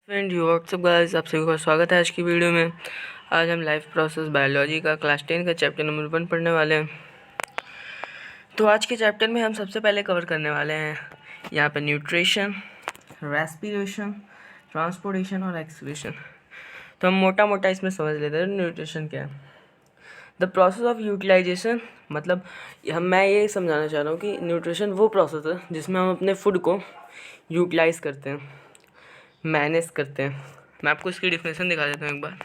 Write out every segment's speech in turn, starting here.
Friend you WhatsApp guys, आप सभी का स्वागत है आज की वीडियो में। आज हम लाइफ प्रोसेस बायोलॉजी का क्लास 10 का चैप्टर नंबर 1 पढ़ने वाले हैं। तो आज के चैप्टर में हम सबसे पहले कवर करने वाले हैं यहाँ पे न्यूट्रिशन, रेस्पिरेशन, ट्रांसपोर्टेशन और एक्सक्रीशन। तो हम मोटा मोटा इसमें समझ लेते हैं न्यूट्रिशन क्या है। द प्रोसेस ऑफ यूटिलाइजेशन, मतलब मैं ये समझाना चाह रहा हूँ कि न्यूट्रिशन वो प्रोसेस है जिसमें हम अपने फूड को यूटिलाइज करते हैं, मैनेज करते हैं। मैं आपको इसकी डिफिनेशन दिखा देता हूँ एक बार।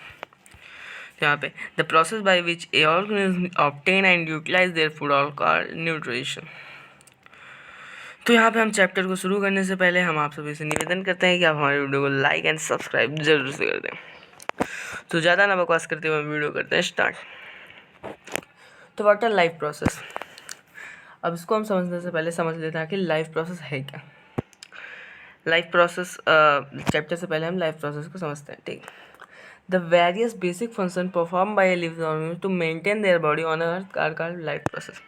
यहाँ पे the process by which a organism obtain and utilise their food all called nutrition. तो यहाँ पे हम चैप्टर को शुरू करने से पहले हम आप सभी से निवेदन करते हैं कि आप हमारे वीडियो को लाइक एंड सब्सक्राइब जरूर से कर दें। तो ज़्यादा ना बकवास करते हुए वीडियो करते हैं स्टार्ट। तो व्हाट आर लाइफ प्रोसेस। अब इसको हम समझने से पहले समझ लेते हैं कि लाइफ प्रोसेस है क्या। लाइफ प्रोसेस चैप्टर से पहले हम लाइफ प्रोसेस को समझते हैं, ठीक। The various basic function perform by living organism to maintain their body on earth are called life process.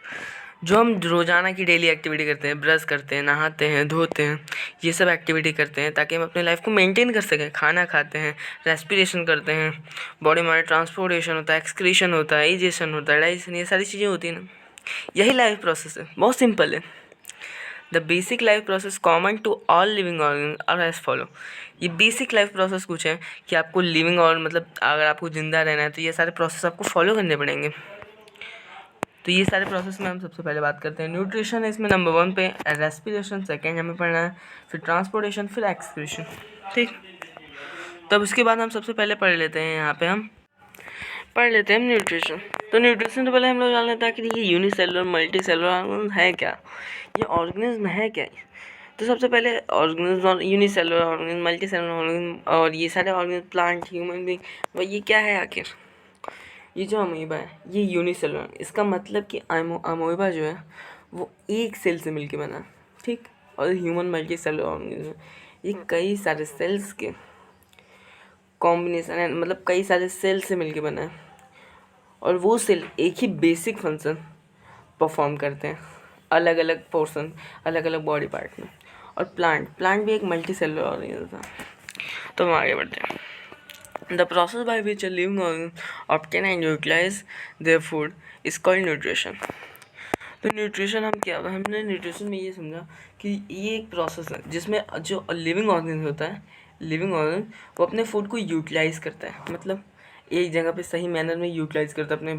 जो हम रोजाना की डेली एक्टिविटी करते हैं, ब्रश करते हैं, नहाते हैं, धोते हैं, ये सब एक्टिविटी करते हैं ताकि हम अपने लाइफ को मेंटेन कर सकें। खाना खाते हैं, रेस्पिरेशन करते हैं, बॉडी में ट्रांसपोर्टेशन होता है, एक्सक्रीशन होता है, इजेशन होता है, डाइजेशन, ये सारी चीज़ें होती हैं ना। यही लाइफ प्रोसेस है, बहुत सिंपल है। The basic life process common to all living organ are as follow. ये बेसिक लाइफ प्रोसेस कुछ है कि आपको लिविंग और मतलब अगर आपको ज़िंदा रहना है तो ये सारे प्रोसेस आपको फॉलो करने पड़ेंगे। तो ये सारे प्रोसेस में हम सबसे पहले बात करते हैं। न्यूट्रिशन है इसमें नंबर 1 पे, रेस्पिरेशन सेकेंड हमें पढ़ना है, फिर ट्रांसपोर्टेशन, फिर एक्सक्रीशन, ठीक। तब उसके बाद हम सबसे पहले पढ़ लेते हैं, यहाँ पे हम पढ़ लेते हैं न्यूट्रिशन। तो न्यूट्रिशन तो पहले हम लोग जान लेते हैं कि ये यूनिसेलुलर मल्टी सेलुलर ऑर्गेनिज्म है क्या, ये ऑर्गेनिज्म है क्या। तो सबसे पहले ऑर्गेनिज्म और unicellular organism, multi cellular organism और ये सारे ऑर्गेनिज्म, प्लांट, ह्यूमन बीइंग, वो ये क्या है आखिर। ये जो अमीबा है ये यूनिसेलुलर, इसका मतलब कि अमीबा जो है वो एक सेल से मिलके बना है, ठीक। और ह्यूमन मल्टी सेलुलर ऑर्गेनिज्म ये कई सारे सेल्स के कॉम्बिनेशन है, मतलब कई सारे सेल से मिलके बना है और वो सेल एक ही बेसिक फंक्शन परफॉर्म करते हैं, अलग अलग पोर्शन, अलग अलग बॉडी पार्ट में। और प्लांट भी एक मल्टी सेलुलर ऑर्गेनिज्म था। तो हम आगे बढ़ते हैं। The process by which a living organ obtain and utilise their food is called nutrition. तो न्यूट्रिशन हमने न्यूट्रिशन में ये समझा कि ये एक प्रोसेस है जिसमें जो लिविंग ऑर्गन होता है, लिविंग ऑर्गन वो अपने फूड को यूटिलाइज करता है, मतलब एक जगह पे सही मैनर में यूटिलाइज करता है अपने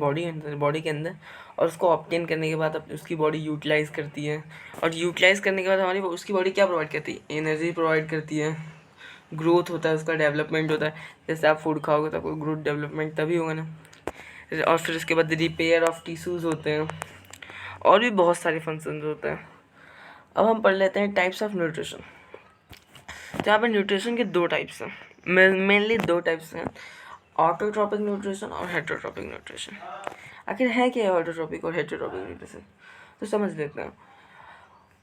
बॉडी के अंदर, और उसको ऑब्टेन करने के बाद उसकी बॉडी यूटिलाइज करती है। और यूटिलाइज करने के बाद हमारी उसकी बॉडी क्या प्रोवाइड करती है, एनर्जी प्रोवाइड करती है, ग्रोथ होता है, उसका डेवलपमेंट होता है। जैसे आप फूड खाओगे तो आपको ग्रोथ डेवलपमेंट तभी होगा ना। और फिर उसके बाद रिपेयर ऑफ टिश्यूज़ होते हैं और भी बहुत सारे फंक्शन होते हैं। अब हम पढ़ लेते हैं टाइप्स ऑफ न्यूट्रिशन। तो यहाँ पर न्यूट्रिशन के 2 टाइप्स हैं, मेनली 2 टाइप्स हैं, ऑटोट्रॉपिक न्यूट्रिशन और हेटेरोट्रॉपिक न्यूट्रिशन। आखिर है क्या ऑटोट्रॉपिक और हेटेरोट्रॉपिक न्यूट्रिशन, तो समझ लेते हैं।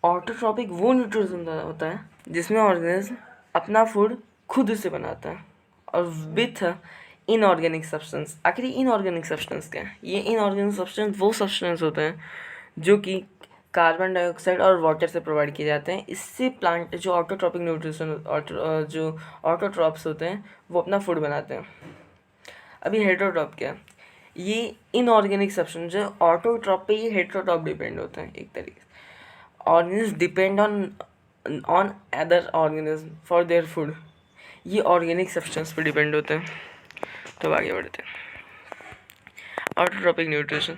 ऑटोट्रॉपिक वो न्यूट्रिशन होता है जिसमें ऑर्गेनिज्म अपना फूड खुद से बनाता है और विथ इनऑर्गेनिक सब्सटेंस। आखिर इनऑर्गेनिक सब्सटेंस क्या है, ये इनऑर्गेनिक सब्सटेंस वो सब्सटेंस होते हैं जो कि कार्बन डाइऑक्साइड और वाटर से प्रोवाइड किए जाते हैं। इससे प्लांट जो ऑटोट्रॉपिक न्यूट्रिशन जो ऑटोट्रॉप्स होते हैं वो अपना फूड बनाते हैं। अभी हेटेरोट्रॉप क्या है, ये इनऑर्गेनिक सब्सटेंस जो ऑटोट्रॉप पे, ये हेटेरोट्रॉप डिपेंड होता है एक तरीके से। Organism depend on other organism for their food, ये ऑर्गेनिक सब्सटेंस पे डिपेंड होते हैं। तो आगे बढ़ते हैं। Autotrophic nutrition.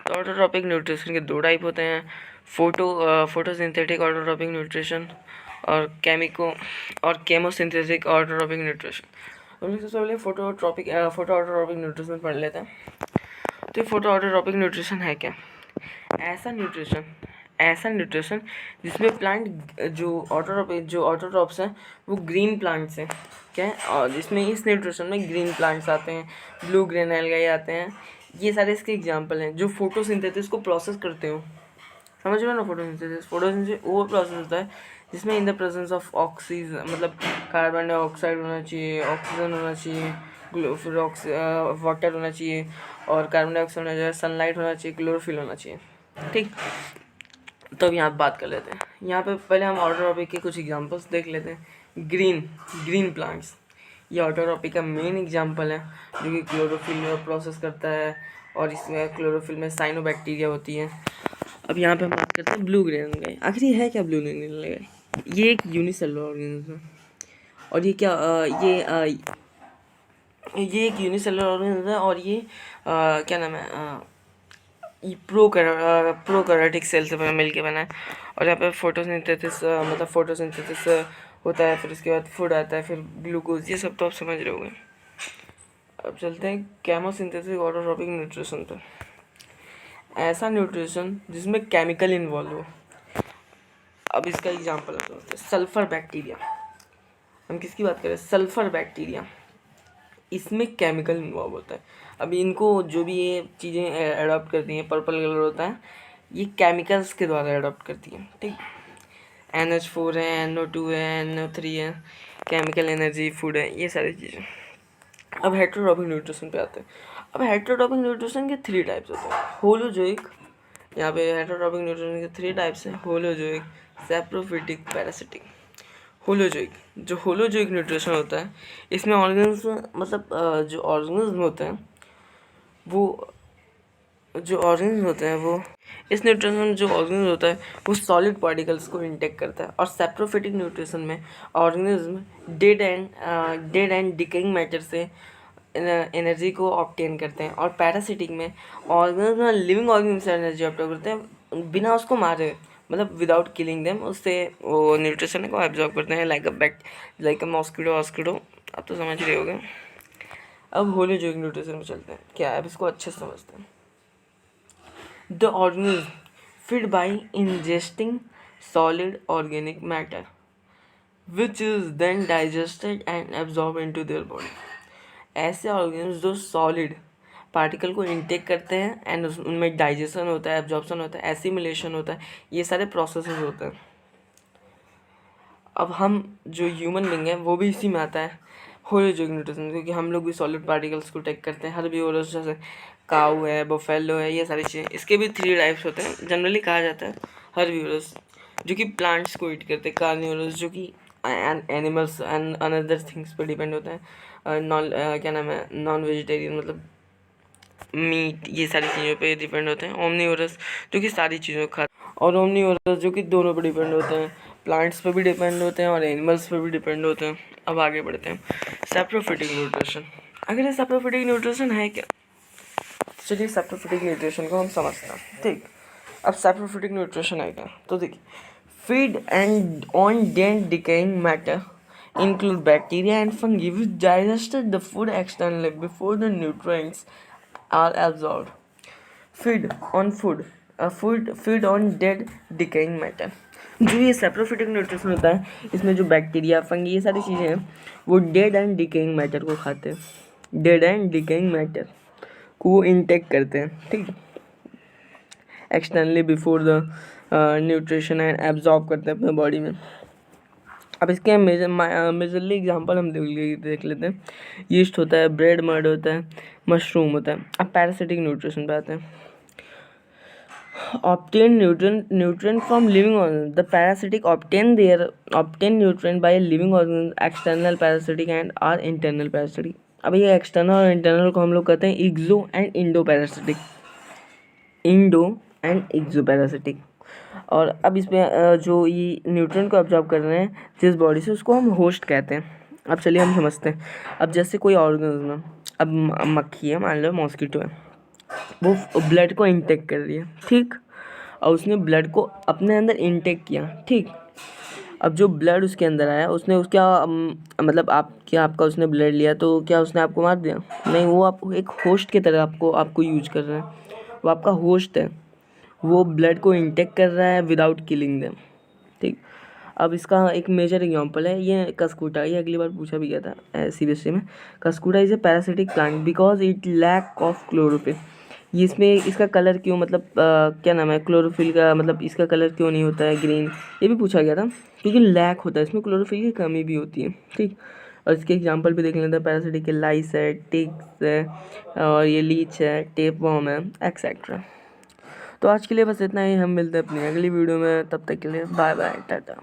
तो ऑटोट्रॉपिक न्यूट्रिशन के 2 टाइप होते हैं, फोटोसिंथेटिक ऑटोट्रॉपिक न्यूट्रिशन और केमोसिंथेटिक ऑटोट्रॉपिक न्यूट्रिशन। हम लोग सबसे पहले फोटो ऑटोट्रॉपिक न्यूट्रिशन पढ़ लेते हैं। तो फोटो ऑटोट्रॉपिक न्यूट्रिशन है क्या, ऐसा न्यूट्रिशन जिसमें प्लांट जो ऑटोट्रॉप्स हैं वो ग्रीन प्लांट्स हैं, क्या है, और जिसमें इस न्यूट्रिशन में ग्रीन प्लांट्स आते हैं, ब्लू ग्रीन एल्गाई आते हैं, ये सारे इसके एग्जांपल हैं जो फोटोसिंथेसिस को प्रोसेस करते हो। समझ रहे हो ना। फोटोसिंथेसिस वो प्रोसेस होता है जिसमें in the presence of oxygen, मतलब कार्बन डाइऑक्साइड होना चाहिए, ऑक्सीजन होना चाहिए, फिर वाटर होना चाहिए, और कार्बन डाइऑक्साइड होना चाहिए, सनलाइट होना चाहिए, क्लोरोफिल होना चाहिए, ठीक। तो अब यहाँ बात कर लेते हैं। यहाँ पे पहले हम ऑटोट्रॉपिक के कुछ एग्जांपल्स देख लेते हैं। ग्रीन प्लांट्स, ये ऑटोट्रॉपी का मेन एग्जांपल है, जो कि क्लोरोफिल प्रोसेस करता है, और इसमें क्लोरोफिल में साइनोबैक्टीरिया होती है। अब यहाँ पे हम बात करते हैं ब्लू ग्रेन अलगाई। आखिर ये है क्या ब्लू ग्रेन अलगाई? ये एक यूनिसेलुलर ऑर्गेनिज्म है, और ये क्या ये एक यूनिसेलुलर ऑर्गेनिज्म है, और ये क्या नाम है, ये प्रोकैरियोटिक सेल से मिल के बना है। और यहाँ पे फोटोसिंथेसिस मतलब फोटोसिंथेसिस होता है, फिर उसके बाद फूड आता है, फिर ग्लूकोज, ये सब तो आप समझ रहे होंगे। अब चलते हैं केमोसिंथेसिस ऑटोट्रॉपिक न्यूट्रिशन पर। ऐसा न्यूट्रिशन जिसमें केमिकल इन्वॉल्व हो। अब इसका एग्जांपल सल्फर बैक्टीरिया। हम किसकी बात करें? Sulphur bacteria. इसमें केमिकल इन्वॉल्व होता है। अब इनको जो भी ये चीज़ें एडॉप्ट करती हैं, पर्पल कलर होता है, ये केमिकल्स के द्वारा एडॉप्ट करती हैं, ठीक। NH4 है, NO2 है, NO3 है, केमिकल एनर्जी, फूड है, ये सारी चीज़ें। अब हेटेरोट्रॉपिक न्यूट्रिशन पे आते हैं। अब हेटेरोट्रॉपिक न्यूट्रिशन के 3 टाइप्स होते हैं। होलोजोइक, यहाँ पे हेटेरोट्रॉपिक न्यूट्रिशन के 3 टाइप्स हैं। Holozoic, saprophytic, parasitic. होलोजोइक, जो होलोजोइक न्यूट्रिशन होता है, इसमें ऑर्गेनिज्म मतलब जो ऑर्गेनिज्म होते हैं वो इस न्यूट्रिशन में जो ऑर्गेनिज्म होता है वो सॉलिड पार्टिकल्स को इंटेक करता है। और सैप्रोफिटिक न्यूट्रिशन में organism dead and decaying matter से एनर्जी को ऑब्टेन करते हैं। और पैरासिटिक में ऑर्गेनिज्म लिविंग ऑर्गेनिज्म से एनर्जी ऑब्टेन करते हैं बिना उसको मारे, मतलब विदाउट किलिंग देम, उससे वो न्यूट्रिशन को एब्जॉर्ब करते हैं, लाइक अ मॉस्किटो। आप तो समझ रहे होगे। अब होलोजोइक न्यूट्रिशन में चलते हैं। क्या है, अब इसको अच्छे से समझते हैं। The organism feed by ingesting solid organic matter which is then digested and absorb into their body. ऐसे ऑर्गेनिज्म जो सॉलिड पार्टिकल को इंटेक करते हैं एंड उनमें डाइजेशन होता है, एब्जॉर्प्शन होता है, एसिमिलेशन होता है, ये सारे प्रोसेसेस होते हैं। अब हम जो ह्यूमन बींग है वो भी इसी में आता है, होलोजोइक न्यूट्रिशन, क्योंकि हम लोग भी सॉलिड पार्टिकल्स को टेक करते हैं। हर्बीवोरस जैसे काऊ है, बफेलो है, ये सारी चीज़ें, इसके भी 3 टाइप्स होते हैं। जनरली कहा जाता है हर्बीवोरस जो कि प्लांट्स को ईट करते हैं, कार्निवोरस जो कि एनिमल्स एंड अनदर थिंग्स पे डिपेंड होते हैं, क्या नाम है, नॉन वेजिटेरियन मतलब मीट, ये सारी चीज़ों पे डिपेंड होते हैं। ओमनीवोरस जो कि सारी चीज़ों को खाते हैं, और ओमनीवोरस जो कि दोनों पे डिपेंड होते हैं, प्लांट्स पे भी डिपेंड होते हैं और एनिमल्स पे भी डिपेंड होते हैं। अब आगे बढ़ते हैं, सैप्रोफिटिक न्यूट्रिशन। अगर ये सैप्रोफिटिक न्यूट्रिशन है क्या? चलिए सैप्रोफिटिक न्यूट्रिशन को हम समझते हैं, ठीक। अब सैप्रोफिटिक न्यूट्रिशन है क्या? तो देखिए, feed and on dead decaying matter include bacteria and fungi which digested the food externally before the nutrients are absorbed. Feed on dead decaying matter. जो ये सैप्रोफिटिक न्यूट्रिशन होता है, इसमें जो बैक्टीरिया, फंगी, ये सारी चीज़ें हैं, वो डेड एंड डिकेइंग मैटर को खाते हैं, डेड एंड डिकेइंग मैटर को वो इंटेक करते हैं, ठीक, externally before the nutrition and absorb करते हैं अपने बॉडी में। अब इसके मेजरली एग्जांपल हम देख लेते हैं। यीस्ट होता है, ब्रेड मड होता है, मशरूम होता है। अब पैरासिटिक न्यूट्रिशन पे आते हैं। obtain nutrient from living organisms. The parasitic obtain nutrient by living organisms, external parasitic and are internal parasitic. अब ये एक्सटर्नल और इंटरनल को हम लोग कहते हैं एक्सो एंड इंडो पैरासिटिक। और अब इसमें जो ये न्यूट्रिएंट को एब्जॉर्ब कर रहे हैं जिस बॉडी से, उसको हम होस्ट कहते हैं। अब चलिए हम समझते हैं। अब जैसे कोई ऑर्गेनिज्म है, अब मक्खी है, मान लो मॉस्किटो है, वो ब्लड को इंटेक कर रही है, ठीक, और उसने ब्लड को अपने अंदर इंटेक किया, ठीक। अब जो ब्लड उसके अंदर आया, उसने उसका मतलब आपका उसने ब्लड लिया, तो क्या उसने आपको मार दिया? नहीं, वो आपको एक होस्ट की तरह आपको यूज कर रहा है, वो आपका होस्ट है, वो ब्लड को इंटेक कर रहा है विदाउट किलिंग देम, ठीक। अब इसका एक मेजर एग्जांपल है ये कस्कुटा। ये अगली बार पूछा भी गया था CBSE में। Cuscuta is a parasitic plant because it lack of chlorophyll. ये इसमें इसका कलर क्यों, मतलब क्या नाम है, क्लोरोफिल का मतलब इसका कलर क्यों नहीं होता है ग्रीन, ये भी पूछा गया था। क्योंकि लैक होता है, इसमें क्लोरोफिल की कमी भी होती है, ठीक। और इसके एग्जांपल भी देख लेते हैं। पैरासिटिक के लाइस है, टिक्स है, और ये लीच है, टेपवर्म है, एक्सेट्रा। तो आज के लिए बस इतना ही। हम मिलते हैं अपनी अगली वीडियो में, तब तक के लिए बाय बाय, टाटा।